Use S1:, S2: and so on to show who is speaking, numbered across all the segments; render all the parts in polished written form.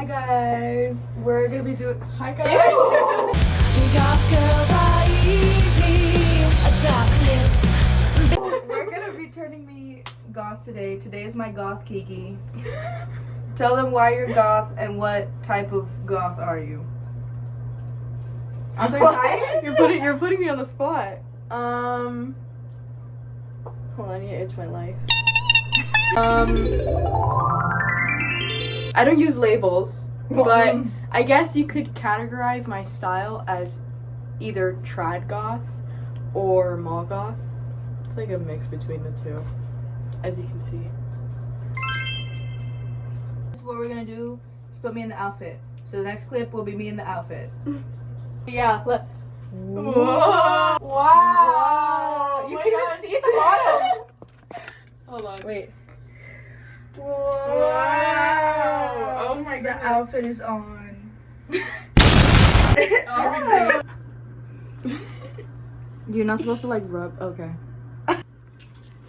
S1: guys, we're gonna be doing.
S2: Hi guys.
S3: Goth girls are easy. Dark lips.
S1: We're gonna be turning me goth today. Today is my goth Kiki. Tell them why you're goth and what type of goth are you. Other types?
S2: You're putting me on the spot. Hold on, I need to itch my life. I don't use labels, but I guess you could categorize my style as either trad goth or mall goth. It's like a mix between the two, as you can see.
S1: This is what we're gonna do is put me in the outfit. So the next clip will be me in the outfit. Yeah, look.
S2: Whoa! Wow!
S1: You can even see the bottom.
S2: Hold on. Wait.
S1: Wow!
S2: Oh my
S1: The
S2: god.
S1: outfit is on. You're not supposed to like rub. Okay.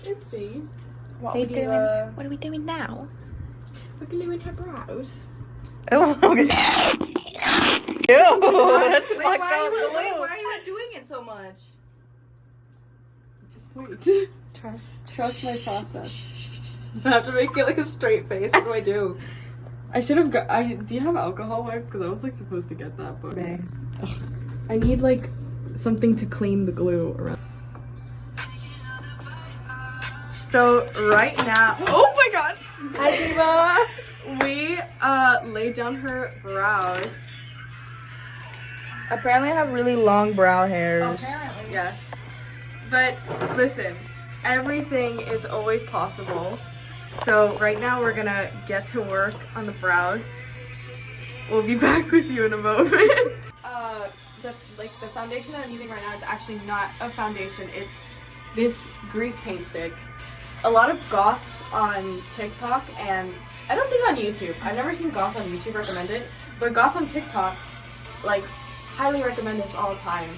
S2: Oopsie.
S3: What are we doing now?
S2: We're gluing her brows.
S3: Oh,
S1: That's why are you doing it so much?
S2: Just wait.
S3: Trust.
S2: Trust my process.
S1: I have to make it like a straight face. What do I do?
S2: I should have got. Do you have alcohol wipes? Because I was like supposed to get that, but ugh. I need like something to clean the glue around. So right now, oh my god,
S1: Hi, Diva.
S2: we laid down her brows.
S1: Apparently, I have really long brow hairs.
S2: Apparently, yes. But listen, everything is always possible. So right now we're gonna get to work on the brows. We'll be back with you in a moment. The foundation that I'm using right now is actually not a foundation. It's this grease paint stick. A lot of goths on TikTok and I don't think on YouTube. I've never seen goths on YouTube recommend it, but goths on TikTok like highly recommend this all the time.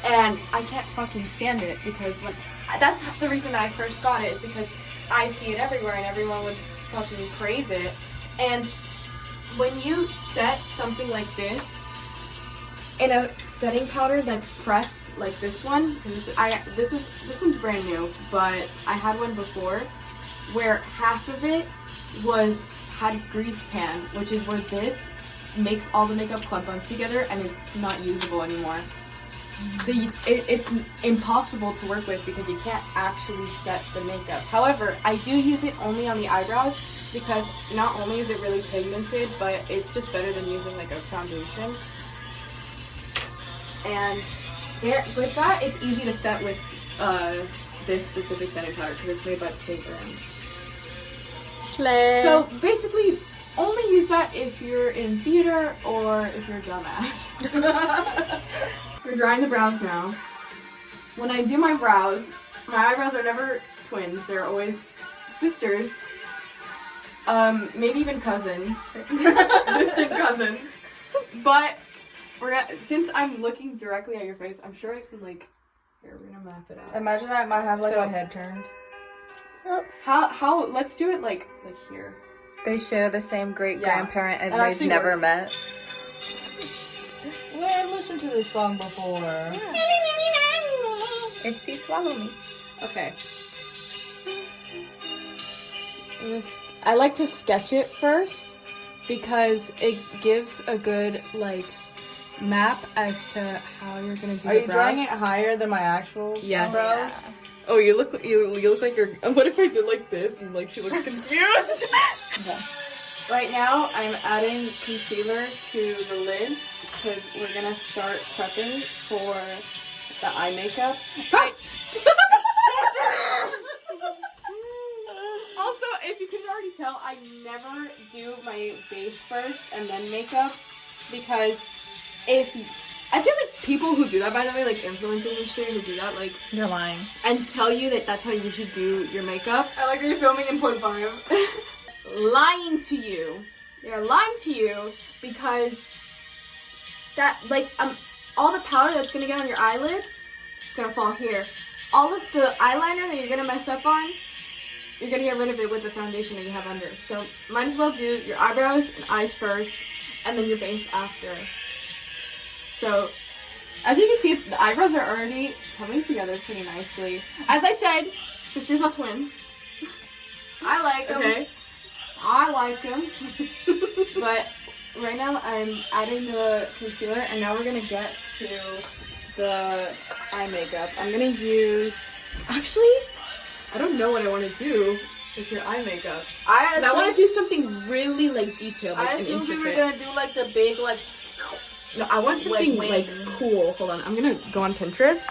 S2: And I can't fucking stand it because that's the reason that I first got it is because I'd see it everywhere and everyone would fucking praise it. And when you set something like this in a setting powder that's pressed like this one, because this one's brand new, but I had one before where half of it had grease pan, which is where this makes all the makeup clump up together and it's not usable anymore. So it's impossible to work with because you can't actually set the makeup. However, I do use it only on the eyebrows because not only is it really pigmented, but it's just better than using like a foundation. And with that, it's easy to set with this specific setting powder because it's made by the same brand. So basically, only use that if you're in theater or if you're a dumbass. We're drying the brows now. When I do my eyebrows are never twins. They're always sisters. Maybe even cousins. Distant cousins. But since I'm looking directly at your face, I'm sure I can here, we're gonna map it out.
S1: Imagine I might have my head turned.
S2: How let's do it like here.
S3: They share the same great grandparent and
S2: that
S3: they've never
S2: works.
S3: met.
S1: Well, I've listened to this song before.
S3: It's See Swallow Me.
S2: Okay. I like to sketch it first because it gives a good map as to how you're gonna do.
S1: Are you drawing it higher than my actual brows?
S2: Oh, you look like you're. What if I did like this and she looks confused?
S1: Okay.
S2: Right now, I'm adding concealer to the lids because we're gonna start prepping for the eye makeup. Also, if you can already tell, I never do my base first and then makeup because I feel like people who do that, by the way, influencers and shit who do that,
S3: You're lying.
S2: and tell you that that's how you should do your makeup.
S1: I like that you're filming in 0.5.
S2: Lying to you. They're lying to you because that, all the powder that's gonna get on your eyelids is gonna fall here. All of the eyeliner that you're gonna mess up on you're gonna get rid of it with the foundation that you have under. So might as well do your eyebrows and eyes first, and then your base after. So as you can see, the eyebrows are already coming together pretty nicely. As I said, sisters are twins.
S1: I like them.
S2: Okay. I like them. But right now I'm adding the concealer, and now we're gonna get to the eye makeup. I'm gonna use. Actually, I don't know what I want to do with your eye makeup. I want to do something really like detailed. Like,
S1: I assumed we were gonna do like the big like.
S2: No, I want something like cool. Hold on, I'm gonna go on Pinterest.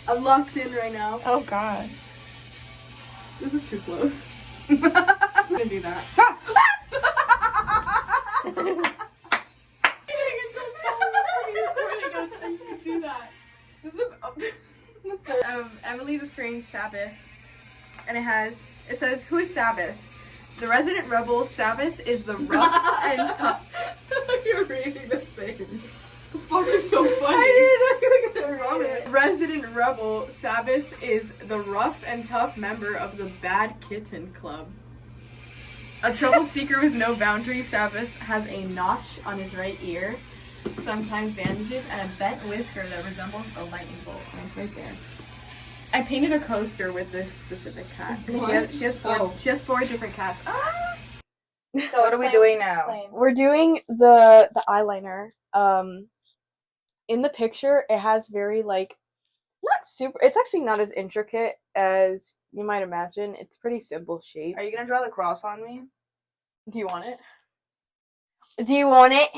S2: I'm locked in right now.
S3: Oh God.
S2: This is too close. I'm gonna do that. Do that. This is Emily the Strange Sabbath, and it says, "Who is Sabbath? The resident rebel. Sabbath is the rough and tough."
S1: You're reading the thing.
S2: The fuck is so funny?
S1: I didn't know you were gonna read it.
S2: Resident rebel. Sabbath is the rough and tough member of the Bad Kitten Club. A trouble seeker with no boundaries, Sabbath has a notch on his right ear, sometimes bandages, and a bent whisker that resembles a lightning bolt. And it's right there. I painted a coaster with this specific cat. She has four different cats. Ah!
S1: So what are we doing now?
S2: We're doing the eyeliner. In the picture, it has very like not super. It's actually not as intricate as you might imagine. It's pretty simple shapes.
S1: Are you gonna draw the cross on me?
S2: Do you want it? Do you want it?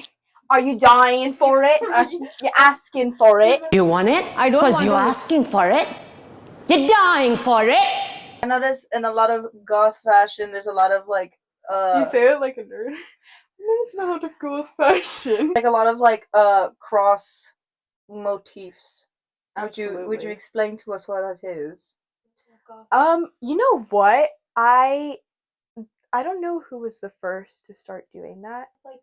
S2: Are you dying for it? You're asking for it.
S4: You want it?
S3: I don't
S4: Because
S3: want
S4: you're
S3: it.
S4: asking for it. You're dying for it.
S1: I noticed in a lot of goth fashion, there's a lot of like.
S2: You say it like a nerd. That's not how to go with fashion.
S1: Like a lot of like cross motifs. Would you
S2: Absolutely.
S1: explain to us what that is?
S2: You know what? I don't know who was the first to start doing that.
S5: Like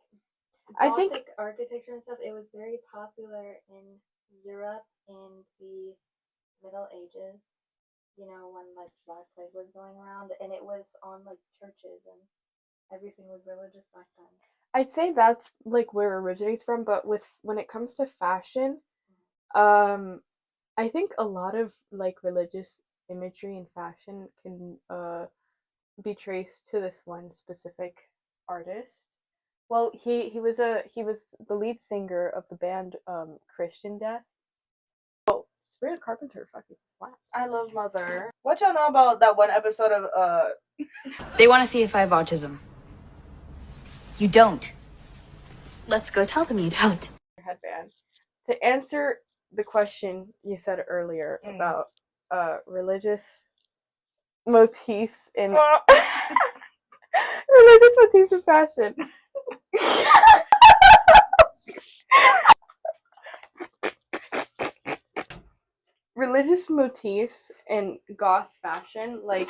S2: I
S5: Gothic
S2: think
S5: architecture and stuff, it was very popular in Europe in the Middle Ages, you know, when like Black Plague was going around, and it was on like churches and everything was religious back then.
S2: I'd say that's like where it originates from, but when it comes to fashion, I think a lot of like religious imagery in fashion can be traced to this one specific artist. Well, he was the lead singer of the band Christian Death. Oh, Sabrina Carpenter fucking slaps.
S1: I love Mother. What y'all know about that one episode of
S6: They want to see if I have autism. You don't. Let's go tell them you don't.
S2: Headband. To answer the question you said earlier about religious motifs in religious motifs in fashion. Religious motifs in goth fashion, like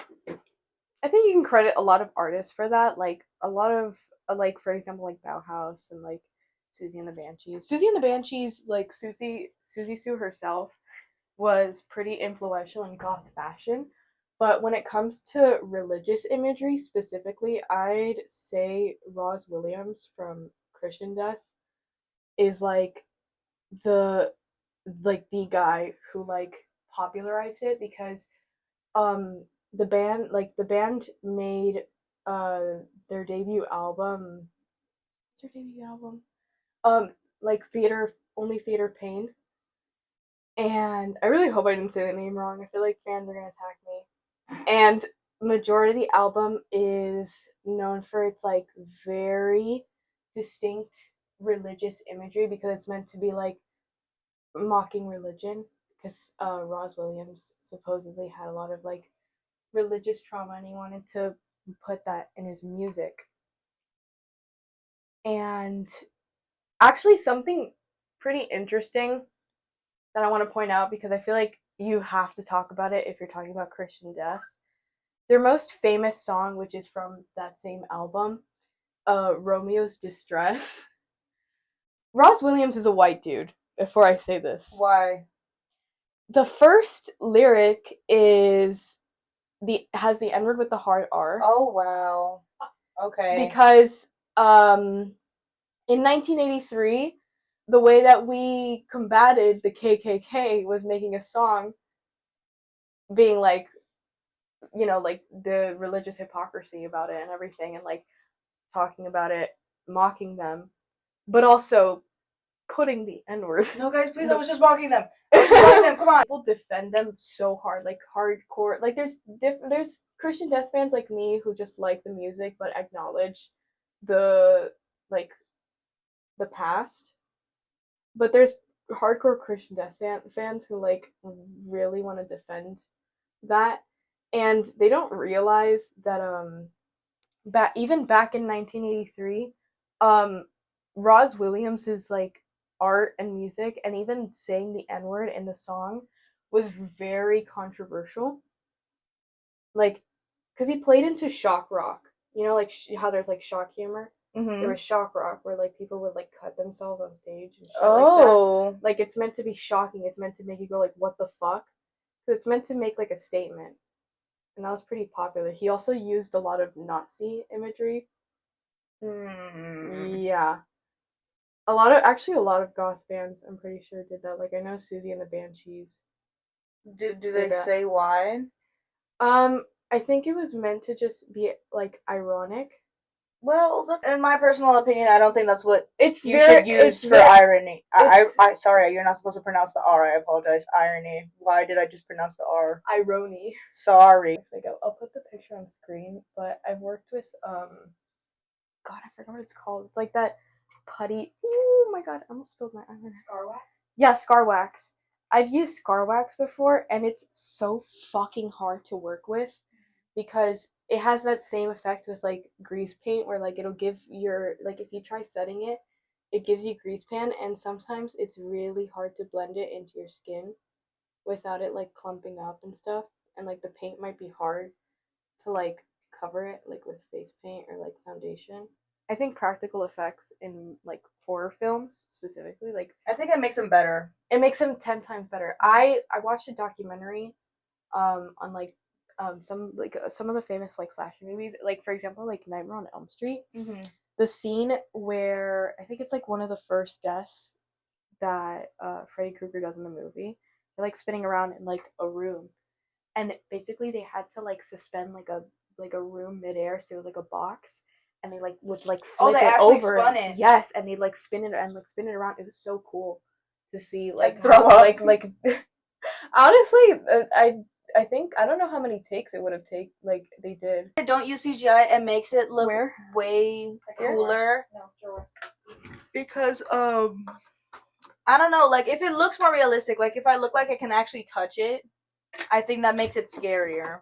S2: I think you can credit a lot of artists for that. Like a lot of like for example like Bauhaus and like Susie and the Banshees. Susie and the Banshees, like Susie Sue herself was pretty influential in goth fashion. But when it comes to religious imagery specifically, I'd say Roz Williams from Christian Death is like the guy who like popularized it, because the band made their debut album. What's their debut album? Like Theater Pain. And I really hope I didn't say the name wrong. I feel like fans are gonna attack me. And majority of the album is known for its like very distinct religious imagery, because it's meant to be like mocking religion, because Roz Williams supposedly had a lot of like religious trauma and he wanted to put that in his music. And actually something pretty interesting that I want to point out, because I feel like you have to talk about it if you're talking about Christian Death. Their most famous song, which is from that same album, Romeo's Distress. Roz Williams is a white dude, before I say this.
S1: why?
S2: The first lyric is has the N-word with the hard R.
S1: Oh wow. Okay.
S2: Because in 1983, the way that we combated the KKK was making a song being like, you know, like the religious hypocrisy about it and everything, and like talking about it, mocking them, but also putting the N-word.
S1: No, guys, please. I was just mocking them. I was just mocking them. Come on.
S2: People defend them so hard, like hardcore. Like there's Christian death bands like me who just like the music but acknowledge the like the past. But there's hardcore Christian death fans who like really want to defend that, and they don't realize that even back in 1983, Roz Williams's like art and music, and even saying the N-word in the song was very controversial. Like, because he played into shock rock, you know, like how there's like shock humor. There was shock rock where like people would like cut themselves on stage and shit like that. Like it's meant to be shocking. It's meant to make you go like, what the fuck? So it's meant to make like a statement, and that was pretty popular. He also used a lot of Nazi imagery. Yeah, a lot of goth bands, I'm pretty sure, did that. Like I know Susie and the Banshees.
S1: Do they say why?
S2: I think it was meant to just be like ironic.
S1: Well, in my personal opinion, I don't think that's what you
S2: very-
S1: should use
S2: it's
S1: for
S2: very-
S1: irony. I sorry, you're not supposed to pronounce the R. I apologize. Irony. Why did I just pronounce the R?
S2: Irony.
S1: Sorry.
S2: I'll put the picture on screen, but I've worked with God, I forgot what it's called. It's like that putty. Oh my god, I almost spilled my eyeliner.
S5: Scar wax?
S2: Yeah, Scar Wax. I've used Scar Wax before, and it's so fucking hard to work with because it has that same effect with like grease paint, where like it'll give your like if you try setting it, it gives you grease pan, and sometimes it's really hard to blend it into your skin without it like clumping up and stuff, and like the paint might be hard to like cover it like with face paint or like foundation. I think practical effects in like horror films specifically, like
S1: I think it makes them better.
S2: it makes them 10 times better. I watched a documentary on like some of the famous like slasher movies, like for example like Nightmare on Elm Street. The scene where I think it's like one of the first deaths that Freddy Krueger does in the movie. They're like spinning around in like a room, and basically they had to like suspend like a room midair, so it was like a box, and they like would like flip
S1: they
S2: it
S1: actually
S2: over.
S1: spun it.
S2: Yes, and they'd like spin it and like spin it around. It was so cool to see like
S1: throw up.
S2: like honestly, I think I don't know how many takes it would have taken. Like they did.
S1: Don't use CGI. It makes it look
S2: Where?
S1: way cooler.
S5: No, sure.
S1: Because I don't know. Like if it looks more realistic, like if I look like I can actually touch it, I think that makes it scarier.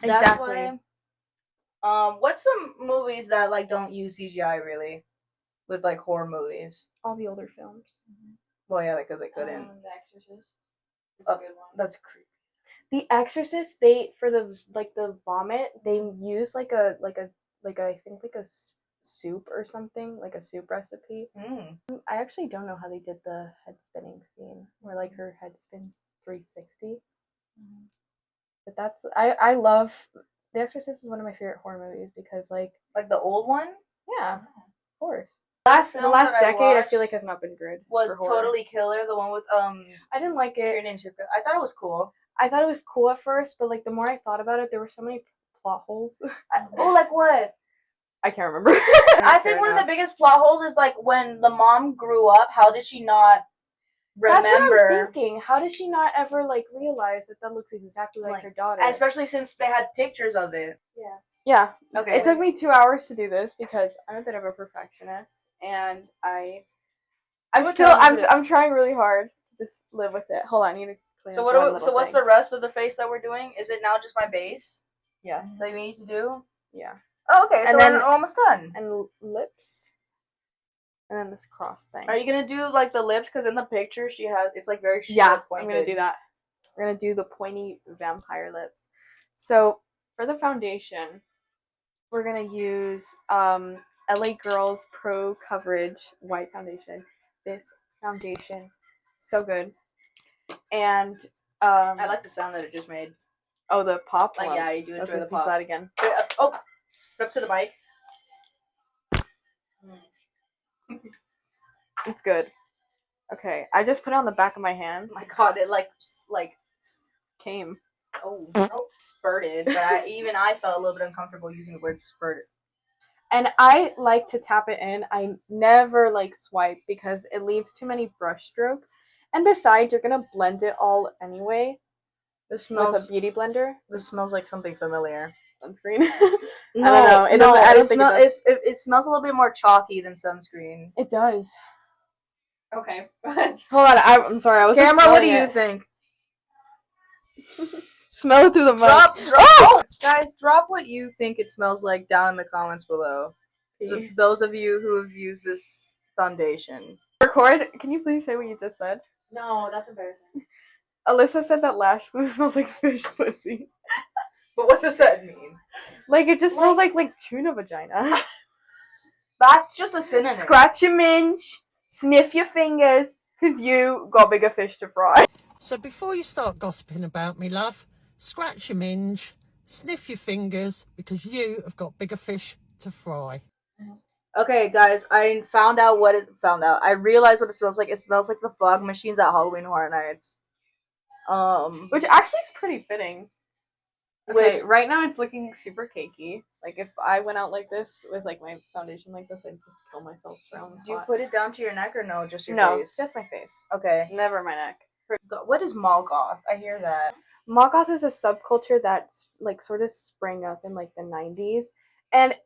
S2: Exactly.
S1: That's why. What's some movies that like don't use CGI really, with like horror movies?
S2: All the older films.
S1: Well, yeah, because they couldn't.
S5: The Exorcist. Is a good one.
S1: That's creepy.
S2: The Exorcist, they for the vomit, they use like a I think like a soup or something, like a soup recipe. I actually don't know how they did the head spinning scene where like her head spins 360. But that's I love The Exorcist is one of my favorite horror movies because like
S1: the old one.
S2: Yeah, of course.
S1: Film
S2: The last
S1: that I
S2: decade, I feel
S1: watched
S2: like has not been good.
S1: Was
S2: for horror.
S1: Totally Killer, the one with
S2: I didn't like it.
S1: I thought it was cool.
S2: I thought it was cool at first, but like the more I thought about it, there were so many plot holes.
S1: Like what?
S2: I can't remember.
S1: I think one of the biggest plot holes is like when the mom grew up. How did she not remember?
S2: That's what I'm thinking. How did she not ever like realize that looks exactly like her daughter?
S1: Especially since they had pictures of it.
S2: Yeah.
S1: Okay.
S2: It took me 2 hours to do this because I'm a bit of a perfectionist, and I'm trying really hard to just live with it. Hold on, I need to clean
S1: So
S2: up
S1: what's the rest of the face that we're doing? Is it now just my base
S2: Yeah.
S1: that we need to do?
S2: Yeah.
S1: Oh, okay. So
S2: then
S1: we're almost done.
S2: And lips. And then this cross thing.
S1: Are you gonna do like the lips? Because in the picture it's like very short.
S2: Yeah,
S1: pointed.
S2: I'm gonna do that. We're gonna do the pointy vampire lips. So for the foundation, we're gonna use LA Girls Pro Coverage White Foundation. This foundation, so good. And
S1: I like the sound that it just made.
S2: Oh, the pop
S1: Like,
S2: one.
S1: yeah, you do
S2: Let's
S1: enjoy the
S2: listen to
S1: pop.
S2: that again.
S1: Oh, up to the mic.
S2: It's good. Okay, I just put it on the back of my hand.
S1: Oh my god, it like
S2: Came.
S1: oh spurted, but I felt a little bit uncomfortable using the word spurted.
S2: And I like to tap it in. I never like swipe because it leaves too many brush strokes. And besides, you're gonna blend it all anyway
S1: This
S2: with
S1: smells.
S2: a beauty blender.
S1: This smells like something familiar.
S2: Sunscreen.
S1: No,
S2: I don't know. It doesn't. I don't think it does.
S1: It smells a little bit more chalky than sunscreen.
S2: It does.
S1: Okay.
S2: Hold on. I'm sorry. I was
S1: Camera, what do you
S2: it.
S1: think?
S2: Smell it through the mic.
S1: Drop. Oh! Guys, drop what you think it smells like down in the comments below. Those of you who have used this foundation.
S2: Record. Can you please say what you just said?
S5: No, that's embarrassing.
S2: Alyssa said that lash glue smells like fish pussy.
S1: But what does that mean?
S2: Like it just smells like tuna vagina.
S1: That's just a synonym.
S2: Scratch your minge, sniff your fingers, cause you got bigger fish to fry.
S7: So before you start gossiping about me, love, scratch your minge, sniff your fingers, because you have got bigger fish to fry.
S1: Okay, guys, I found out what it found out. I realized what it smells like. It smells like the fog machines at Halloween Horror Nights.
S2: Which actually is pretty fitting. Okay,
S1: Which
S2: right now it's looking super cakey. Like if I went out like this with like my foundation like this, I'd just kill myself around the
S1: do you
S2: spot.
S1: put it down to your neck or no, just your
S2: No,
S1: face?
S2: just my face.
S1: Okay.
S2: Never my neck.
S1: What is mall goth? I hear that.
S2: Mall goth is a subculture that's like sort of sprang up in like the 90s. And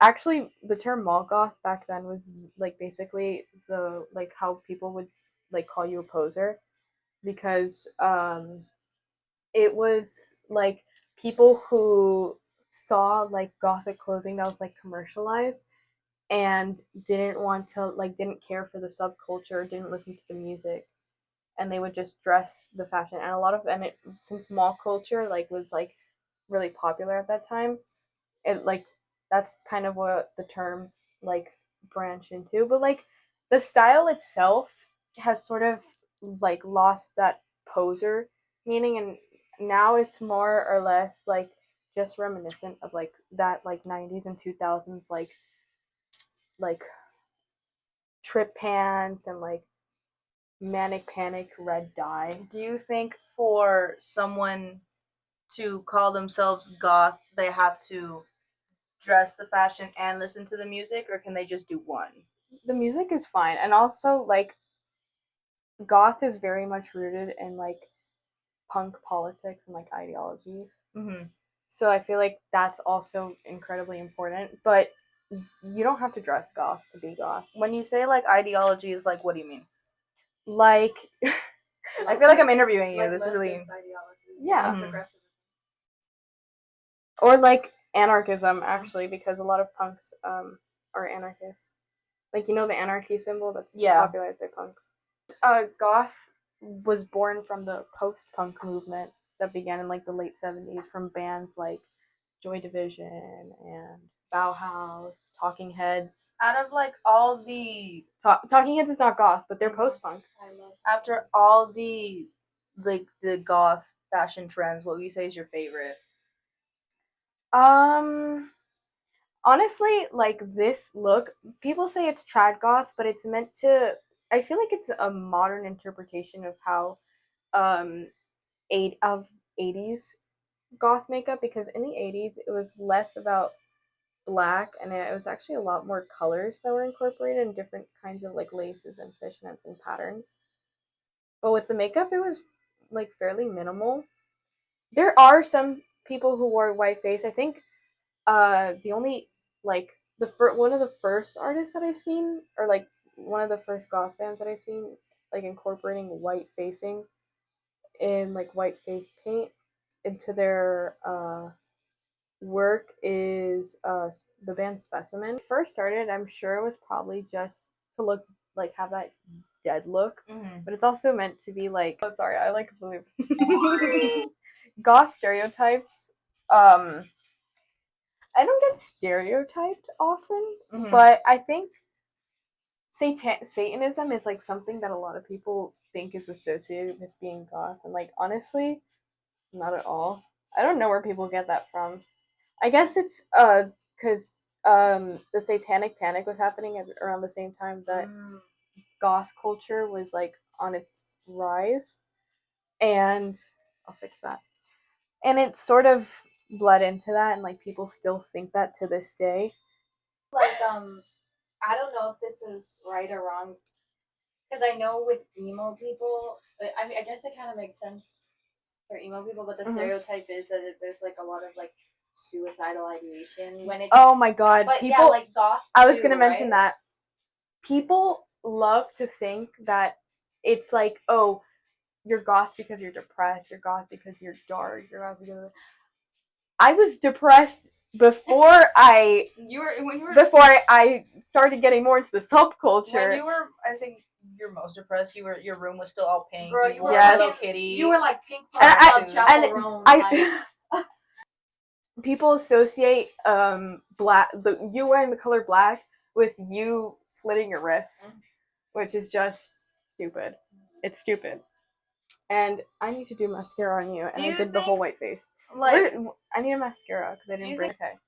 S2: actually the term mall goth back then was like basically the like how people would like call you a poser, because it was like people who saw like gothic clothing that was like commercialized and didn't care for the subculture, didn't listen to the music, and they would just dress the fashion. And a lot of since mall culture like was like really popular at that time, it like that's kind of what the term like branched into. But like the style itself has sort of like lost that poser meaning, and now it's more or less like just reminiscent of like that like 90s and 2000s like trip pants and like manic panic red dye.
S1: Do you think for someone to call themselves goth, they have to dress the fashion and listen to the music, or can they just do one?
S2: The music is fine, and also like goth is very much rooted in like punk politics and like ideologies.
S1: Mm-hmm.
S2: So I feel like that's also incredibly important. But you don't have to dress goth to be goth.
S1: When you say like ideologies, like what do you mean?
S2: Like,
S1: I feel like I'm interviewing you.
S2: like
S1: this is really
S5: ideology.
S2: Yeah.
S5: Progressive.
S2: Or like anarchism actually, because a lot of punks are anarchists. Like, you know, the anarchy symbol that's popularized by punks. Goth was born from the post-punk movement that began in like the late 70s from bands like Joy Division and Bauhaus, Talking Heads.
S1: out of like all the
S2: Talking Heads is not goth, but they're post-punk.
S1: after all the goth fashion trends, what would you say is your favorite?
S2: Honestly, like this look, people say it's trad goth, but it's meant to. I feel like it's a modern interpretation of how, 80s goth makeup, because in the 80s it was less about black and it was actually a lot more colors that were incorporated in different kinds of like laces and fishnets and patterns. But with the makeup, it was like fairly minimal. There are some people who wore white face. I think the only like one of the first artists that I've seen, or like one of the first goth bands that I've seen like incorporating white facing in like white face paint into their work is the band Specimen. When it first started, I'm sure it was probably just to look like have that dead look, but it's also meant to be like, oh sorry, I like blue. Goth stereotypes. I don't get stereotyped often, but I think Satanism is like something that a lot of people think is associated with being goth, and like honestly, not at all. I don't know where people get that from. I guess it's because the Satanic Panic was happening around the same time that goth culture was like on its rise, and I'll fix that. And it sort of bled into that, and like people still think that to this day.
S5: Like, I don't know if this is right or wrong, because I know with emo people, I mean, I guess it kind of makes sense for emo people, but the stereotype is that there's like a lot of like suicidal ideation when it's.
S2: Oh my god,
S5: But
S2: people!
S5: yeah, like goth.
S2: I was
S5: too,
S2: gonna mention
S5: right?
S2: that people love to think that it's like, oh, you're goth because you're depressed, you're goth because you're dark, you're goth because I was depressed before I before I started getting more into the subculture.
S1: When you were, I think you're most depressed. Your room was still all pink.
S5: Bro,
S1: you were
S2: Yes.
S1: Hello Kitty.
S5: You were like pink
S2: And
S5: Chapel Rome. Like,
S2: people associate you wearing the color black with you slitting your wrists, which is just stupid. It's stupid. And I need to do mascara on you, and I did the whole white face.
S1: Like,
S2: I need a mascara because I didn't bring.
S1: think-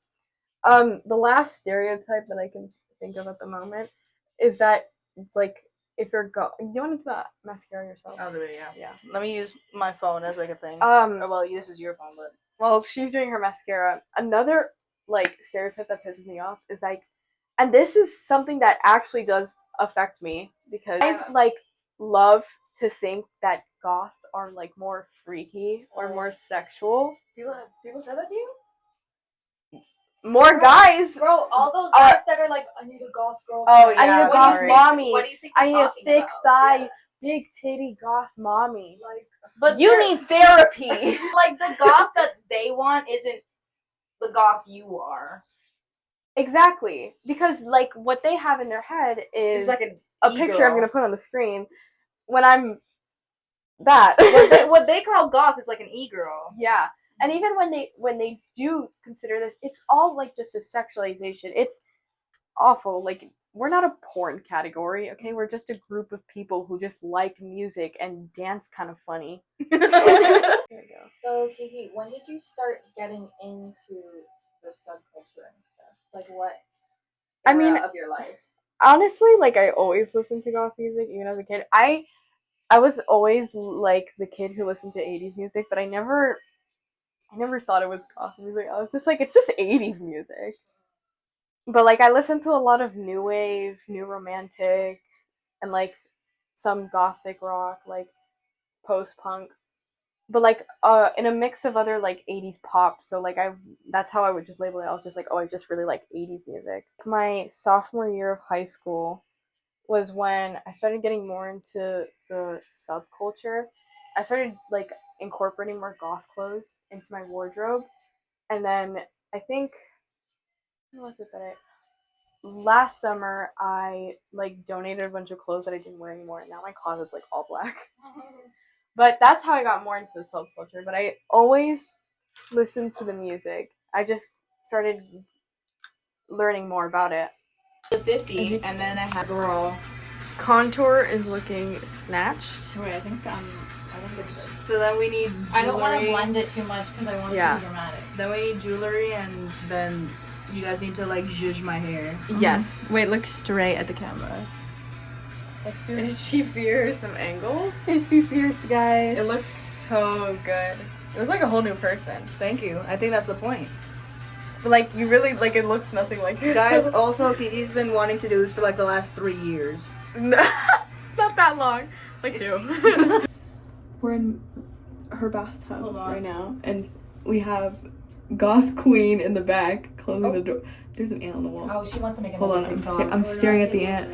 S2: Okay. The last stereotype that I can think of at the moment is that, like, if you're do you want to do that mascara yourself?
S1: I'll do it. Yeah.
S2: Yeah.
S1: Let me use my phone as like a thing. Well, this is your phone, but
S2: Well, she's doing her mascara. Another like stereotype that pisses me off is like, and this is something that actually does affect me because guys like love to think that goths are like more freaky or more sexual.
S1: people said that to you.
S2: More guys.
S5: bro, all those guys that are like, I need a goth girl.
S2: Oh, I need a
S1: yeah,
S2: goth
S1: sorry.
S2: mommy.
S5: What do you think?
S2: I need a
S5: talking
S2: thick
S5: about?
S2: thigh,
S5: Yeah.
S2: big titty goth mommy.
S5: Like,
S1: But
S2: You need therapy.
S1: like the goth that they want isn't the goth you are.
S2: Exactly, because like what they have in their head is
S1: It's like
S2: a picture I'm gonna put on the screen when I'm that.
S1: what they call goth is like an e-girl.
S2: Yeah, and even when they do consider this, it's all like just a sexualization. It's awful. Like we're not a porn category, okay? We're just a group of people who just like music and dance kind of funny. There we go.
S5: so Kiki, when did you start getting into the subculture and stuff? Like what
S2: I mean,
S5: era of your life?
S2: Honestly, like I always listened to goth music, even as a kid. I was always like the kid who listened to 80s music, but I never thought it was goth music. I was just like, it's just 80s music. But like I listened to a lot of new wave, new romantic, and like some gothic rock, like post punk. But like in a mix of other like 80s pop. So like that's how I would just label it. I was just like, oh, I just really like 80s music. My sophomore year of high school was when I started getting more into the subculture. I started like incorporating more goth clothes into my wardrobe, and then I think what was it that last summer I like donated a bunch of clothes that I didn't wear anymore, and now my closet's like all black. But that's how I got more into the subculture. But I always listened to the music. I just started learning more about it.
S1: The 50, and then I have
S2: Girl. Contour is looking snatched.
S3: Wait, I think it's good.
S1: So then we need jewelry.
S3: I don't want to blend it too much because I want it to be dramatic.
S1: Then we need jewelry, and then you guys need to like zhuzh my hair.
S2: Yes.
S3: Wait, look straight at the camera.
S2: Let's do
S3: Is she fierce?
S2: some angles.
S3: Is she fierce, guys?
S2: It looks so good. You look like a whole new person.
S1: Thank you. I think that's the point.
S2: But like you really like it looks nothing like
S1: Guys,
S2: yourself.
S1: also Kiki's been wanting to do this for like the last 3 years.
S2: Not that long. Like 2.
S8: We're in her bathtub right now, and we have Goth Queen in the back closing the door. There's an ant on the wall.
S3: Oh, she wants to make
S8: Hold
S3: another
S8: on,
S3: TikTok.
S8: I'm staring at the ant.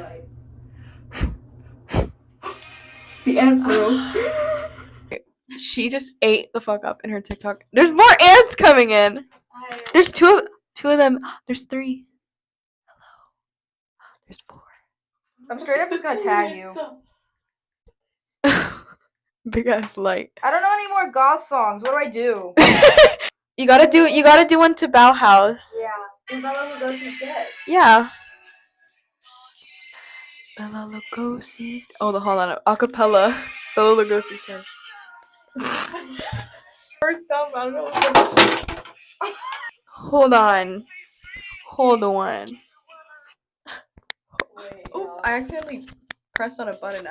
S8: The ant flew.
S2: She just ate the fuck up in her TikTok. There's more ants coming in. There's two of them. There's 3. Hello. There's 4.
S1: I'm straight up just gonna tag you.
S2: Big ass light.
S1: I don't know any more goth songs. What do I do?
S2: You gotta do one to Bauhaus.
S5: Yeah, and Bella Lugosi's dead.
S2: Yeah. Bella Lugosi's. Oh, hold on. Acapella. Bella Lugosi's dead. Herself, I don't know what's going on. Hold on. Hold on. Oh, I accidentally pressed on a button.